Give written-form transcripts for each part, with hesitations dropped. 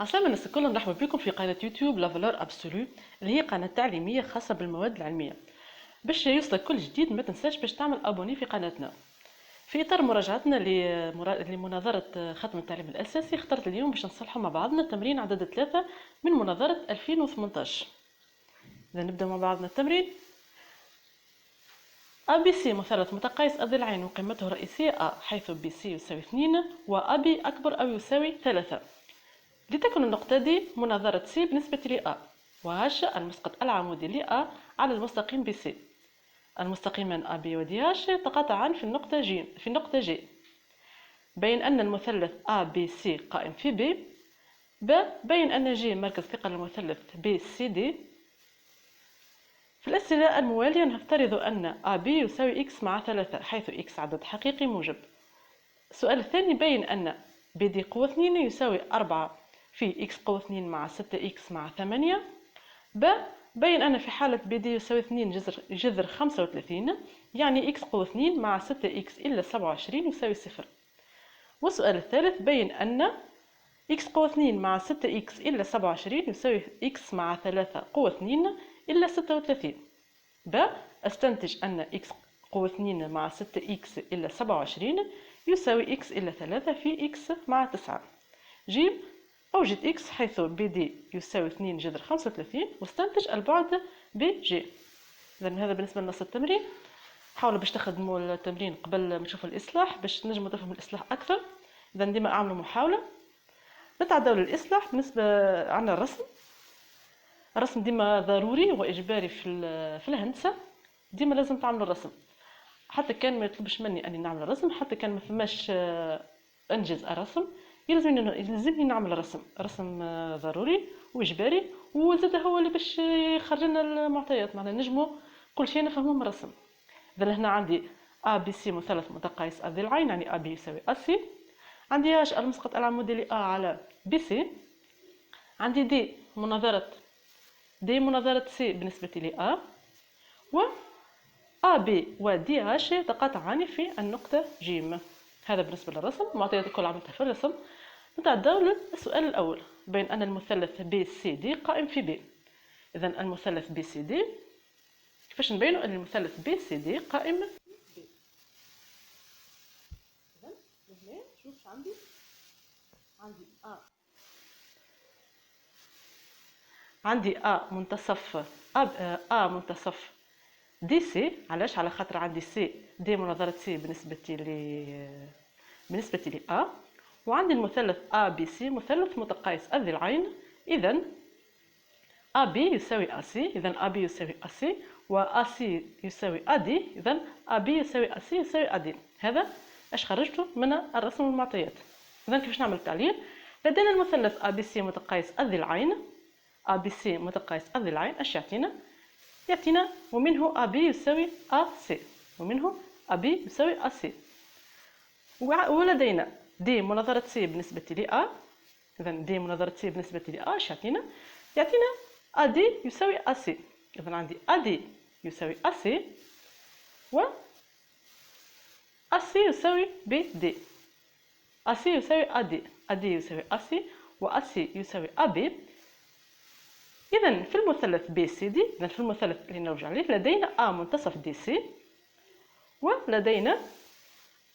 عسلامة الناس الكل، نرحب بكم في قناة يوتيوب لا فالور ابسولو اللي هي قناة تعليمية خاصة بالمواد العلمية. باش يوصلك كل جديد ما تنساش باش تعمل ابوني في قناتنا. في اطار مراجعتنا لمناظرة ختم التعليم الاساسي، اخترت اليوم باش نصلحوا مع بعضنا تمرين عدد 3 من مناظرة 2018. اذا نبدا مع بعضنا التمرين. ABC مثلث متقايس الضلعين وقيمته الرئيسية A، حيث BC يساوي 2 و AB أكبر أو يساوي 3. لتكن النقطة دي مناظرة C بالنسبة ل A، وهاش المسقط العمودي ل A على المستقيم BC. المستقيمان AB و DH يتقاطعان في النقطة G. بين أن المثلث ABC قائم في B. بين أن G مركز ثقل المثلث BCD. في الأسئلة الموالية نفترض أن AB يساوي X مع 3، حيث X عدد حقيقي موجب. السؤال الثاني، بين أن BD قوة 2 يساوي 4 في x قوة 2 مع 6x مع 8. بين أن في حالة BD يساوي 2 جذر 35، يعني x قوة 2 مع 6x إلا 27 يساوي 0. والسؤال الثالث، بين أن x قوة 2 مع 6x إلا 27 يساوي x مع 3 قوة 2 إلا 36. أستنتج أن x قوة 2 مع 6x إلا 27 يساوي x إلا 3 في x مع 9. ج، أوجد x حيث BD يساوي 2 جذر 35 واستنتج البعد BG. إذن هذا بالنسبة لنص التمرين. حاولوا باش تخدموا التمرين قبل ما تشوفوا الإصلاح باش تنجموا تفهموا الإصلاح أكثر. إذن ديما أعملوا محاولة. نتعداو للإصلاح. بالنسبة عنا الرسم ديما ضروري وإجباري في الهندسة، ديما لازم تعملوا الرسم. حتى كان ما يطلبش مني أني نعمل الرسم، حتى كان ما فماش أنجز الرسم، يلزمني نعمل رسم ضروري وإجباري، وزاد هو اللي باش يخرج لنا المعطيات. معناها نجموا كل شيء نفهموه من الرسم. إذا هنا عندي ABC مثلث متقايس الضلعين، يعني AB يساوي AC. عندي H المسقط العمودي ل A على BC. عندي D مناظرة C بالنسبة ل A، و AB و DH يتقاطعان في النقطة J. هذا بالنسبة للرسم. المعطيات الكل عملتها في الرسم. نتعداو للسؤال الأول، بين أن المثلث BCD قائم في B. إذن المثلث BCD، كيفاش نبينوا أن المثلث BCD قائم في B؟ إذن هنا شوف عندي A منتصف DC. علاش؟ على خاطر عندي C دي مناظرة C بالنسبة ل A. وعندي المثلث ABC مثلث متقايس الضلعين. إذن AB يساوي AC. إذن AB يساوي AC و AC يساوي AD. إذن AB يساوي AC يساوي AD. هذا اش خرجته من الرسم والمعطيات. إذن كيفاش نعمل التعليل؟ لدينا المثلث ABC متقايس الضلعين. ABC متقايس الضلعين اش يعطينا ومنه AB يساوي AC، ومنه AB يساوي AC. ولدينا دي مناظرة C بالنسبة ل A. إذن دي مناظرة C بالنسبة ل A اش يعطينا AD يساوي AC. إذن عندي AD يساوي AC و AC يساوي BD. AC يساوي AD يساوي AC و AC يساوي AB. إذن في المثلث BCD، إذن في المثلث اللي نرجع عليه، لدينا A منتصف DC، ولدينا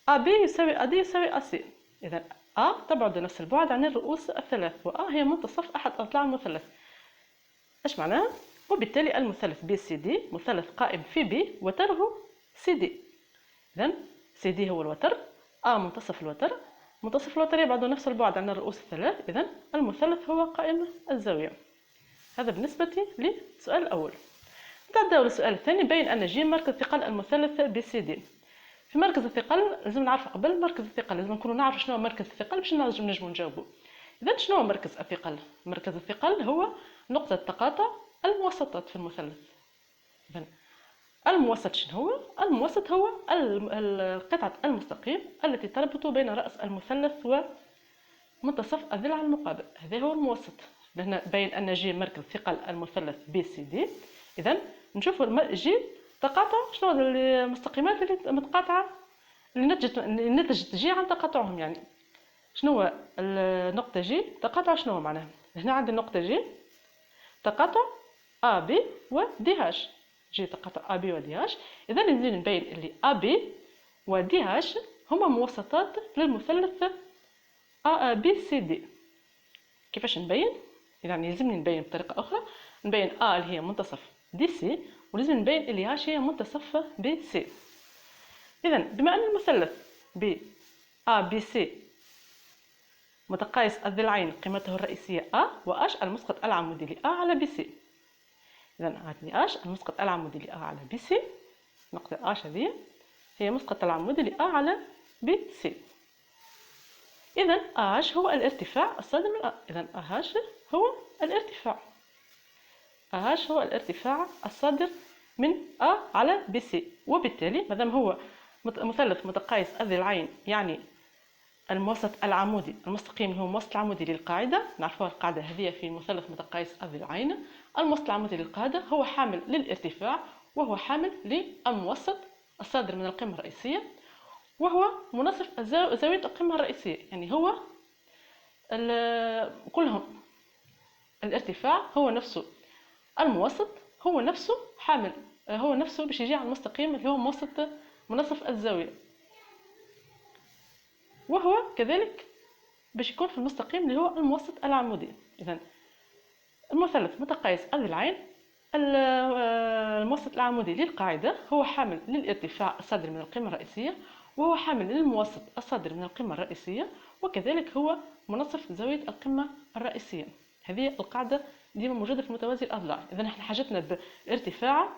AB يساوي AD يساوي AC. إذن A تبعد نفس البعد عن الرؤوس الثلاث، و A هي منتصف أحد أضلاع المثلث. إيش معناها؟ وبالتالي المثلث BCD مثلث قائم في B وتره CD. إذن CD هو الوتر، A منتصف الوتر يبعد نفس البعد عن الرؤوس الثلاث. إذن المثلث هو قائم الزاوية. هذا بالنسبة للسؤال الأول. نتعداو للسؤال الثاني، بين أن J مركز ثقل المثلث BCD. في مركز الثقل لازم نعرف قبل مركز الثقل، لازم نكونوا نعرف شنو هو مركز الثقل باش نجموا نجاوبوا. إذا شنو هو مركز الثقل؟ مركز الثقل هو نقطة تقاطع الموسطات في المثلث. إذن الموسط شنو هو؟ الموسط هو قطعة المستقيم التي تربط بين رأس المثلث ومنتصف الضلع المقابل. هذا هو الموسط. هنا بين أن ج مركز ثقل المثلث BCD. إذن نشوفوا ج تقاطع شنو المستقيمات اللي متقاطعة اللي نتجت ج عن تقاطعهم. يعني شنو هو النقطة جي؟ تقاطع شنو معناها؟ هنا عندي النقطة جي تقاطع أ بي و دي هاش. جي تقاطع أ بي و دي هاش. إذا نزيد نبين اللي أ بي و دي هاش هما موسطات للمثلث أ بي سي دي. كيفاش نبين؟ يعني يلزمني نبين بطريقة أخرى، نبين أ اللي هي منتصف دي سي، ولازم نبين اللي هاش هي منتصف بي سي. إذا بما أن المثلث ب أ بي سي متقايس الضلعين قيمته الرئيسية أ، وأش المسقط العمودي لأ على بي سي. إذا عندي أش المسقط العمودي لأ على بي سي، نقطة أش هذه هي مسقط العمودي لأ على بي سي. إذا أش هو الارتفاع الصادر من أ. إذا أش هو الارتفاع، أش هو الارتفاع الصادر من أ على بي سي. وبالتالي مادام هو مثلث متقايس الضلعين، يعني الموسط العمودي المستقيم هو الموسط العمودي للقاعدة، نعرفوها القاعدة هذه في مثلث متقايس الضلعين. الموسط العمودي للقاعدة هو حامل للارتفاع، وهو حامل للموسط الصادر من القمة الرئيسية، وهو مناصف زاوية القمة الرئيسية. يعني هو كلهم الارتفاع هو نفسه، الموسط هو نفسه حامل، هو نفسه باش يجي على المستقيم اللي هو مناصف الزاوية، وهو كذلك باش يكون في المستقيم اللي هو الموسط العمودي. إذا المثلث متقايس الضلعين، الموسط العمودي للقاعدة هو حامل للارتفاع الصادر من القمة الرئيسية، وهو حامل للموسط الصادر من القمة الرئيسية، وكذلك هو منصف زاوية القمة الرئيسية. هذه القاعدة ديما موجودة في متوازي الأضلاع. إذا احنا حاجتنا بالارتفاع،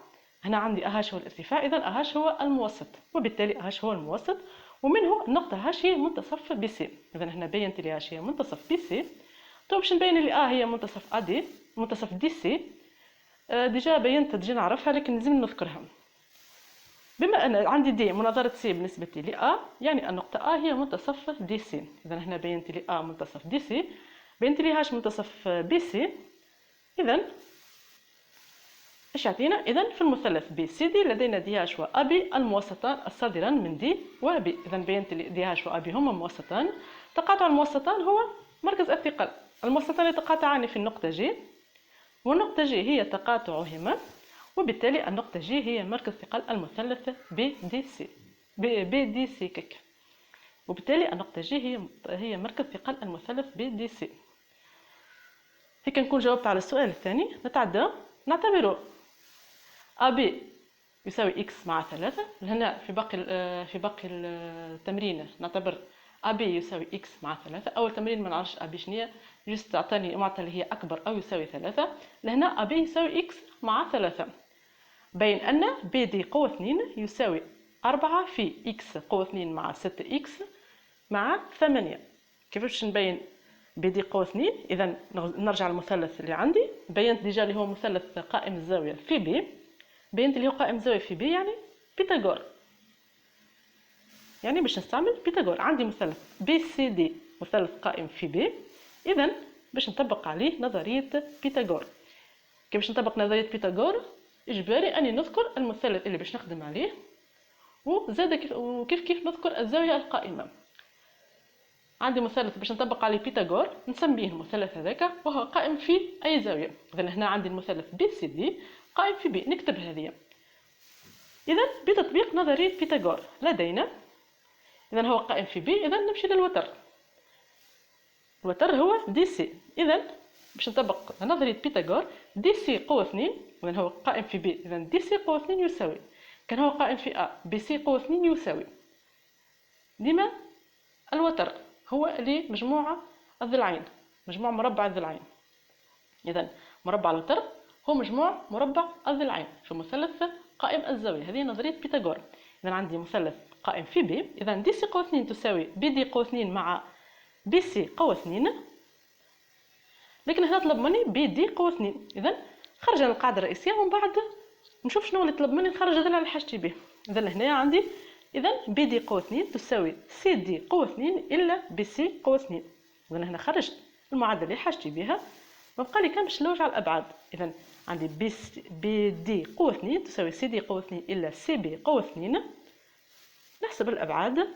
هنا عندي أهاش هو الارتفاع، إذا أهاش هو الموسط، وبالتالي أهاش هو الموسط، ومنه النقطة هاش هي منتصف بي سي. إذا هنا بينت لي هاش هي منتصف بي سي. تو باش نبين لي هي منتصف أدي، منتصف دي سي. ديجا بينت ديجا نعرفها، لكن لازم نذكرها. بما أن عندي دي مناظرة سي بالنسبة لأ، يعني النقطة هي منتصف دي سي. إذا هنا بينت لي منتصف دي سي، بينت لي هاش منتصف بي سي. إذا ايش يعطينا؟ إذا في المثلث بي سي دي لدينا دي هاش وأبي الموسطان الصادران من دي وبي. إذا بينت لي دي هاش وأبي هما موسطان. تقاطع الموسطان هو مركز الثقل. الموسطان يتقاطعان في النقطة جي، والنقطة جي هي تقاطعهما، وبالتالي النقطة جي هي مركز ثقل المثلث بي دي سي، بي دي سي كك. وبالتالي النقطة جي هي مركز ثقل المثلث بي دي سي. هيك نكون جاوبت على السؤال الثاني. نتعدى، نعتبره أبي يساوي إكس مع 3. هنا في باقي التمرين نعتبر أبي يساوي إكس مع 3. أول تمرين ما نعرفش أبي شنية، جست تعطيني معطى اللي هي أكبر أو يساوي 3. لهنا أبي يساوي إكس مع 3. بين أن بي دي قوة 2 يساوي 4 في إكس قوة 2 مع 6 إكس مع 8. كيفاش نبين بي دي قوة 2؟ إذا نرجع للمثلث اللي عندي، بينت ديجا اللي هو مثلث قائم الزاوية في بي، بينت اللي هو قائم الزاوية في بي يعني بيثاغور. يعني باش نستعمل بيثاغور، عندي مثلث بي سي دي مثلث قائم في بي، إذا باش نطبق عليه نظرية بيثاغور. كيفاش نطبق نظرية بيثاغور؟ إجباري أني نذكر المثلث اللي باش نخدم عليه، وزاد كيف نذكر الزاوية القائمة. عندي مثلث باش نطبق عليه بيثاغور، نسميه المثلث هذاك وهو قائم في أي زاوية. إذا هنا عندي المثلث بي سي دي قائم في بي، نكتب هذه. إذا بتطبيق نظرية بيثاغور لدينا، إذا هو قائم في بي، إذا نمشي للوتر. الوتر هو دي سي. إذا باش نطبق نظرية بيثاغور، دي سي قوة 2، إذا هو قائم في بي، إذا دي سي قوة 2 يساوي، كان هو قائم في أ، بي سي قوة 2 يساوي ديما الوتر هو اللي مجموع الضلعين، مجموع مربع الضلعين. إذا مربع الوتر هو مجموع مربع الضلعين في مثلث قائم الزاوية. هذه نظرية بيثاغور. إذا عندي مثلث قائم في بي، إذا دي سي قوة 2 تساوي بي دي قوة 2 مع بي سي قوة 2. لكن هنا طلب مني بي دي قوة 2. إذا خرج القاعدة الرئيسية، ومن بعد نشوف شنو اللي طلب مني نخرج هذا اللي حاجتي به. إذا هنا عندي إذا بي دي قوة 2 تساوي سي دي قوة 2 إلا بي سي قوة 2. إذا هنا خرجت المعادلة اللي حاجتي بها، وبقى لي كان باش نلوج على الأبعاد. إذا عندي بي دي قوة 2 تساوي سي دي قوة 2 إلا سي بي قوة 2. نحسب الأبعاد.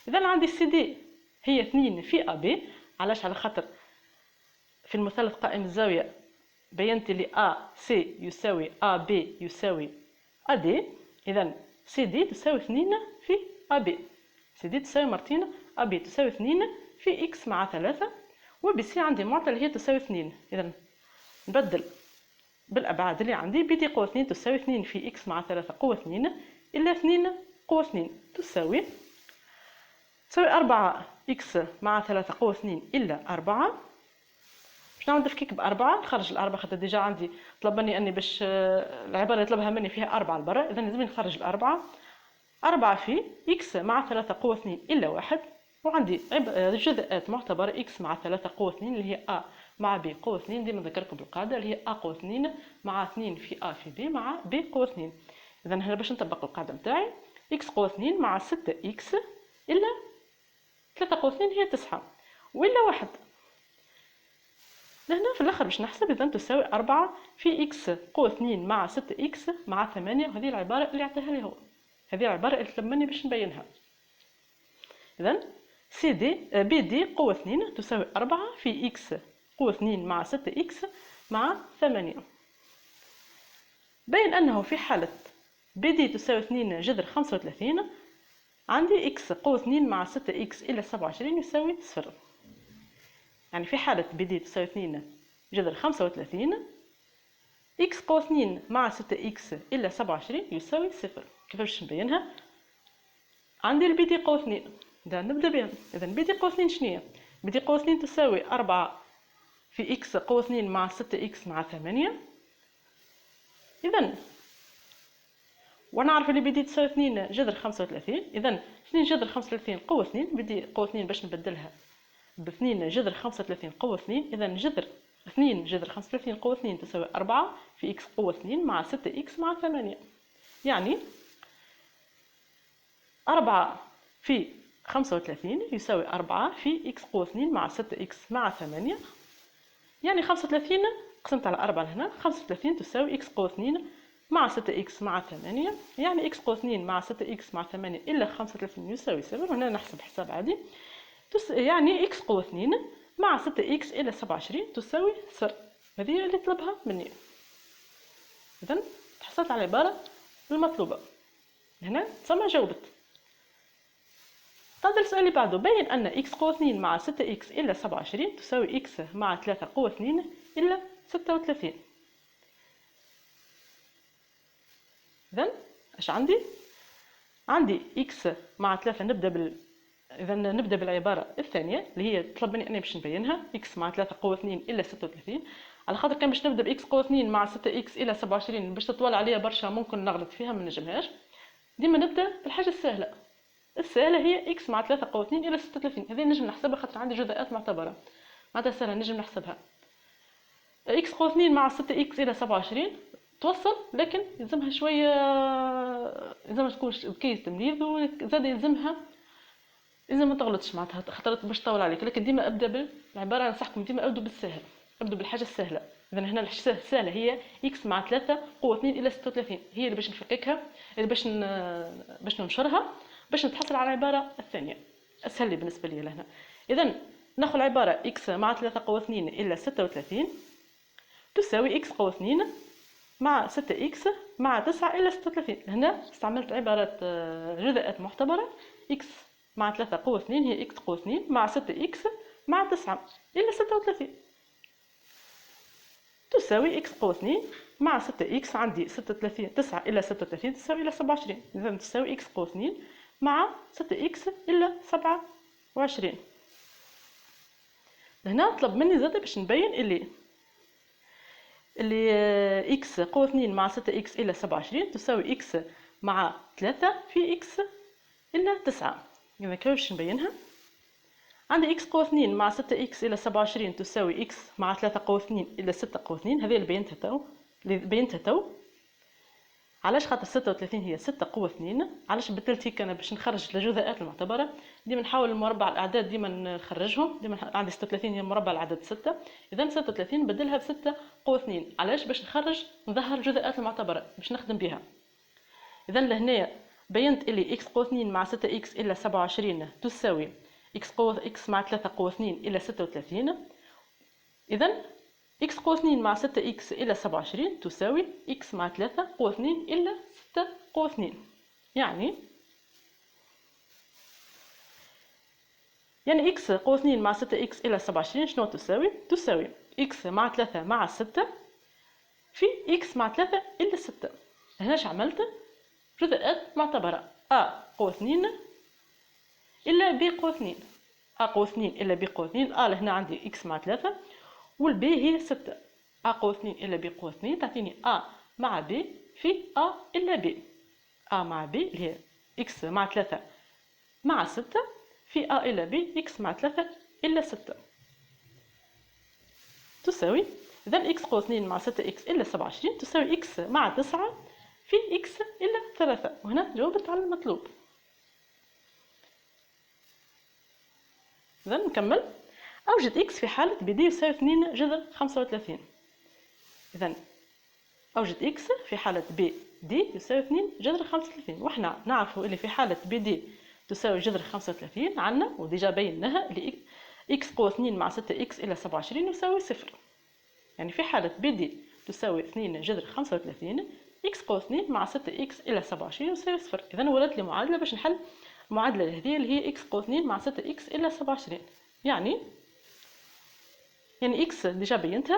إذا عندي سي دي هي 2 في AB. علاش؟ على خاطر في المثلث قائم الزاوية بينت لي AC يساوي AB يساوي AD. إذا CD تساوي 2 في AB. CD تساوي مرتين AB تساوي 2 في X مع 3. وبC عندي معطى هي تساوي 2. إذا نبدل بالأبعاد اللي عندي. BD قوة 2 تساوي 2 في X مع 3 قوة 2 إلا 2 قوة 2 تساوي 4 X مع 3 قوة 2 إلا 4. باش نعمل تفكيك بأربعة، نخرج الأربعة خاطر ديجا عندي طلبني أني باش العبارة اللي طلبها مني فيها 4 لبرا. إذا لازم نخرج الأربعة. 4 في إكس مع 3 قوة 2 إلا 1. وعندي جزاءات معتبرة إكس مع 3 قوة 2 اللي هي أ مع بي قوة 2. ديما نذكركم بالقاعدة اللي هي أ قوة 2 مع 2 في أ في بي مع بي قوة 2. إذا هنا باش نطبق القاعدة متاعي إكس قوة 2 مع 6 إكس إلا 3 قوة 2 هي 9 وإلا 1. لهنا في الاخر باش نحسب. اذا تساوي 4 في اكس قوة 2 مع 6 اكس مع 8. وهذه العبارة اللي عطاها لي هو، هذه العبارة اللي طلب مني باش نبينها. اذا بي دي قوة 2 تساوي 4 في اكس قوة 2 مع 6 اكس مع 8. بين انه في حالة بي دي تساوي 2 جذر 35 عندي اكس قوة 2 مع 6 اكس الى 27 يساوي 0. يعني في حالة بي دي تساوي 2 جذر 35 إكس قوة 2 مع 6 إكس إلا 27 يساوي 0. كيفاش نبينها؟ عندي البي دي قوة 2 دا نبدأ بها. إذا بي دي قوة 2 شنية؟ بي دي قوة 2 تساوي 4 في إكس قوة 2 مع 6 إكس مع 8. إذا ونعرف اللي بي دي تساوي 2 جذر 35. إذا 2 جذر 35 قوة 2. بي دي قوة 2 باش نبدلها ب 2 جذر 35 قوة 2. إذا جذر 2 جذر 35 قوة 2 تساوي 4 في إكس قوة 2 مع 6 إكس مع 8. يعني 4 في 35 يساوي 4 في إكس قوة 2 مع 6 إكس مع 8. يعني 35 قسمت على 4 هنا. 35 تساوي إكس قوة 2 مع 6 إكس مع 8. يعني إكس قوة 2 مع 6 إكس مع 8 إلا 35 يساوي 0. وهنا نحسب حساب عادي. يعني إكس قوة 2 مع 6 إكس إلى 27 تساوي 0. هذه اللي طلبها مني. إذن تحصلت على العبارة المطلوبة. هنا تسمى جاوبت. هذا السؤال اللي بعده. بين أن إكس قوة 2 مع 6 إكس إلى 27 تساوي إكس مع 3 قوة 2 إلى 36. إذن إيش عندي؟ عندي إكس مع 3. إذا نبدأ بالعبارة الثانية اللي هي طلب مني أنا باش نبينها. إكس مع 3 قوة 2 إلا 36. على خاطر كان باش نبدأ بإكس قوة 2 مع 6 إكس إلى 27 باش تطول عليها برشا ممكن نغلط فيها ما نجمهاش. ديما نبدأ بالحاجة السهلة. السهلة هي إكس مع 3 قوة 2 إلى 36. هذه نجم نحسبها خاطر عندي جزيئات معتبرة معناتها سهلة نجم نحسبها. إكس قوة 2 مع 6 إكس إلى 27 توصل، لكن يلزمها شوية، يلزمها تكون كيس تمريض وزاد يلزمها إذا ما تغلطش معناتها خاطر باش تطول عليك. لكن ديما ابدا بالعباره، ننصحكم ديما ابدوا بالسهل، ابدوا بالحاجه السهله. اذا هنا السهله هي اكس مع 3 قوه 2 الى 36 هي اللي باش نفككها، اللي باش ننشرها باش نتحصل على العباره الثانيه اسهل لي بالنسبه لي لهنا. اذا ناخذ العباره اكس مع 3 قوه 2 الى 36 تساوي اكس قوه 2 مع 6 اكس مع 9 الى 36. هنا استعملت عباره جزيئات معتبره. اكس مع 3 قوة 2 هي إكس قوة 2 مع 6 إكس مع 9 إلى 36 تساوي إكس قوة 2 مع 6 إكس. عندي 36 9 إلى 36 تساوي إلى 27. إذا تساوي إكس قوة 2 مع 6 إكس إلى 27. هنا طلب مني زادة باش نبين اللي إكس قوة 2 مع 6 إكس إلى 27 تساوي إكس مع 3 في إكس إلى 9. إذا كيفاش نبينها؟ عندي إكس قوة 2 مع 6 إكس إلى 27 تساوي إكس مع 3 قوة 2 إلى 6 قوة 2. هذه اللي بينتها تو. علاش؟ خاطر 36 هي 6 قوة 2. علاش بدلت هيك أنا باش نخرج الجزيئات المعتبرة. ديما نحاول المربع الأعداد ديما نخرجهم. ديما عندي 36 هي مربع الأعداد 6. إذا 36 نبدلها ب 6 قوة 2. علاش؟ باش نظهر الجزيئات المعتبرة باش نخدم بها. إذا لهنايا بينت اللي إكس قوة 2 مع 6 إكس إلى 27 تساوي إكس مع 3 قوة 2 إلى 36. إذن إكس قوة 2 مع 6 إكس إلى 27 تساوي إكس مع 3 قوة 2 إلى 6 قوة 2. يعني إكس قوة 2 مع 6 إكس إلى 27 شنو تساوي؟ تساوي إكس مع 3 مع 6 في إكس مع 3 إلى 6. هنا اش عملت؟ جزءات معتبرة أ قوة 2 إلا ب قوة 2. أ قوة 2 إلا ب قوة 2. أ لهنا عندي إكس مع 3 والبي هي 6. أ قوة 2 إلا ب قوة 2 تعطيني أ مع ب في أ إلا ب. أ مع ب اللي هي إكس مع 3 مع 6 في أ إلا ب إكس مع 3 إلا 6 تساوي. إذن إكس قوة 2 مع 6 إكس إلا 27 تساوي إكس مع 9 في إكس إلا 3. وهنا جاوبت على المطلوب. إذن نكمل. أوجد إكس في حالة بي دي يساوي 2 جذر 35. إذن أوجد إكس في حالة بي دي يساوي 2 جذر 35. وإحنا نعرفوا اللي في حالة بي دي تساوي جذر 35 عنا وديجا بيناها اللي إكس قوة 2 مع 6 إكس إلى 27 يساوي 0. يعني في حالة بي دي تساوي 2 جذر 35 إكس قوة 2 مع 6 إكس إلى 27 يساوي 0. إذن ولات لي معادلة باش نحل المعادلة هذه اللي هي إكس قوة 2 مع 6 إكس إلى 27. يعني إكس ديجا بينت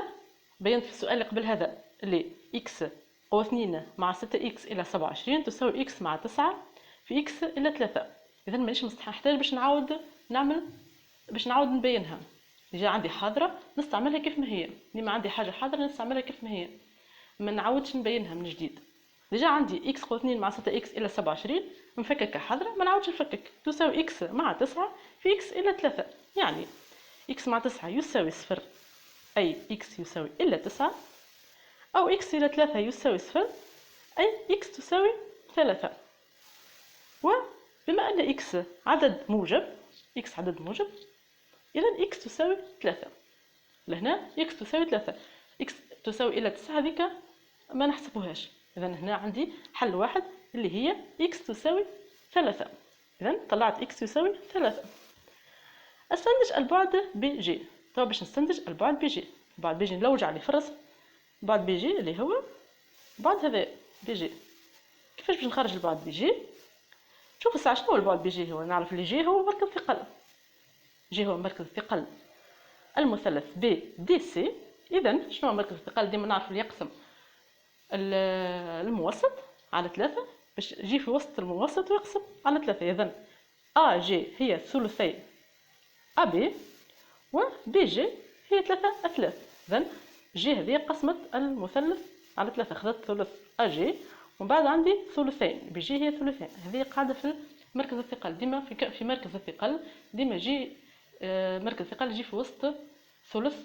في السؤال اللي قبل هذا اللي إكس قوة 2 مع 6 إكس إلى 27 تساوي إكس مع 9 في إكس إلى 3. إذن مانيش محتاج باش نعاود نبينها. ديجا عندي حاضرة نستعملها كيف ما هي. لما عندي حاجة حاضرة نستعملها كيف ما هي، ما نعاودش نبينها من جديد. ديجا عندي إكس قوة 2 مع 6 إكس إلى 27 مفككة حاضرة ما نعاودش نفكك تساوي إكس مع 9 في إكس إلى 3. يعني إكس مع 9 يساوي 0 أي إكس يساوي إلا 9 أو إكس إلى 3 يساوي 0 أي إكس تساوي 3. وبما أن إكس عدد موجب إذن إكس تساوي 3. لهنا إكس تساوي 3. إكس تساوي إلى 9 هذيك ما نحسبوهاش. إذن هنا عندي حل واحد اللي هي إكس تساوي 3. إذن طلعت إكس تساوي 3. استنتج البعد بي جي. طبعا باش نستنتج البعد بي جي، البعد بي جي نلوج عليه في الرسم. البعد بي جي اللي هو بعد هذا بي جي. كيفاش باش نخرج البعد بي جي؟ شوف الساعة شنو هو البعد بي جي. هو نعرف اللي جي هو مركز ثقل. جي هو مركز ثقل المثلث بي دي سي. إذن شنو هو مركز الثقل؟ ديما نعرف اللي يقسم الموسط على 3 باش يجي في وسط الموسط ويقسم على 3. إذن أ جي هي ثلثي أ بي وبي جي هي 3 أثلاث. إذن جي هذه قسمت المثلث على 3 أخذت ثلث أ جي ومن بعد عندي ثلثين. بي جي هي ثلثين. هذه قاعدة في مركز الثقل. ديما في مركز الثقل ديما يجي مركز الثقل يجي في وسط ثلث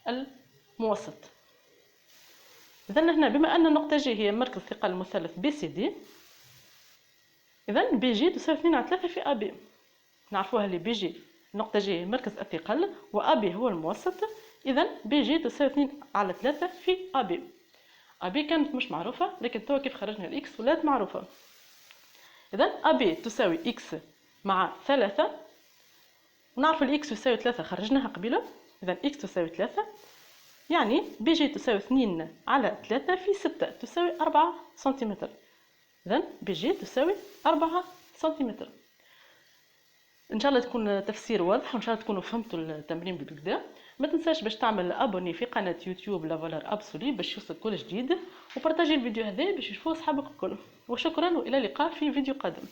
الموسط. إذن هنا بما أن النقطة جي هي مركز ثقل المثلث بي سي دي إذن بي جي تساوي 2 على 3 في أ بي. نعرفوها اللي بي جي النقطة جي مركز الثقل وأ بي هو الموسط. إذن بي جي تساوي 2 على 3 في أ بي. أ بي كانت مش معروفة لكن توا كيف خرجنا الإكس ولات معروفة. إذن أ بي تساوي إكس مع 3 ونعرف الإكس يساوي 3 خرجناها قبيلة. إذن إكس تساوي 3 يعني بي جي تساوي 2 على 3 في 6 تساوي 4 سنتيمتر. إذن بي جي تساوي 4 سنتيمتر. ان شاء الله تكون تفسير واضح وان شاء الله تكونوا فهمتوا التمرين بالكدا. ما تنساش باش تعمل ابوني في قناه يوتيوب لا فالور ابسولي باش يوصلك كل جديد وبارطاجي الفيديو هذا باش يشوفوه صحابك الكل. وشكرا والى اللقاء في فيديو قادم.